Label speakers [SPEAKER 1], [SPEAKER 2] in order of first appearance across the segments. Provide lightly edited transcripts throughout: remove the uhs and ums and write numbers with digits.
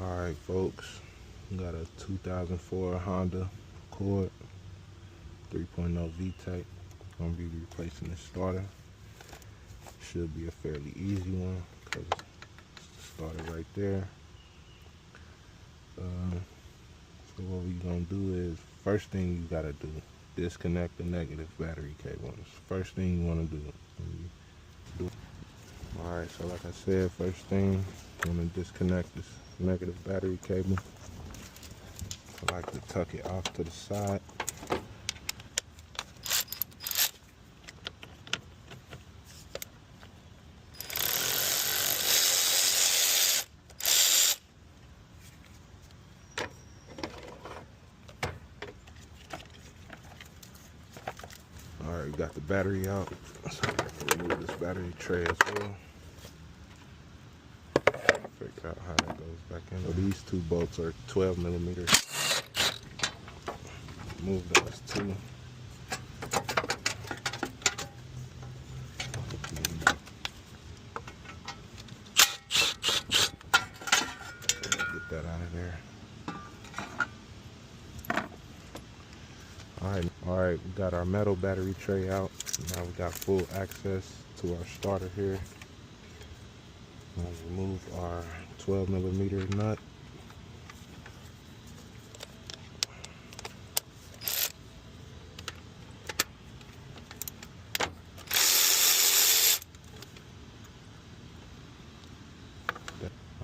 [SPEAKER 1] Alright folks, we got a 2004 Honda Accord 3.0 VTec. Gonna be replacing the starter. Should be a fairly easy one because it's the starter right there. So what we gonna do is, first thing you gotta do, disconnect the negative battery cable. It's the first thing you wanna do. Alright, so like I said, first thing, I'm gonna disconnect this negative battery cable. I like to tuck it off to the side. Alright, we got the battery out, so I can remove this battery tray as well. Figure out how that goes back in. So these two bolts are 12 millimeters. Move those two. Get that out of there. Alright, we got our metal battery tray out. Now we got full access to our starter here. Now remove our 12 millimeter nut.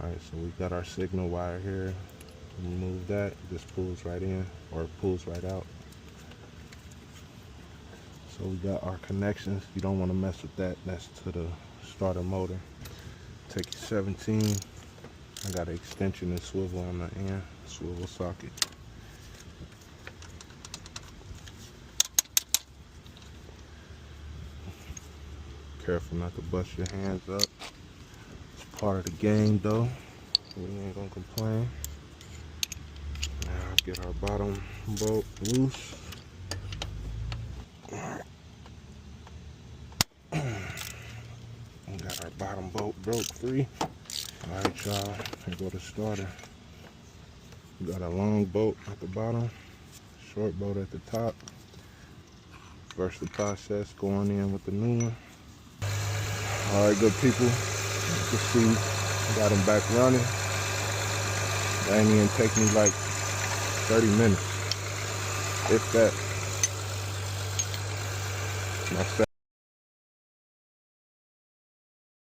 [SPEAKER 1] Alright, so we got our signal wire here. Remove that. This pulls right in, or pulls right out. So we got our connections. You don't want to mess with that. That's to the starter motor. Take your 17. I got an extension and swivel on the end, swivel socket. Careful not to bust your hands up. It's part of the game though. We ain't gonna complain. Now get our bottom bolt loose. Alright. We got our bottom bolt broke free. Alright y'all, here go the starter. We got a long bolt at the bottom, short bolt at the top. First the process going in with the new one. Alright good people, you can see I got them back running. That ain't even take me like 30 minutes, if that. My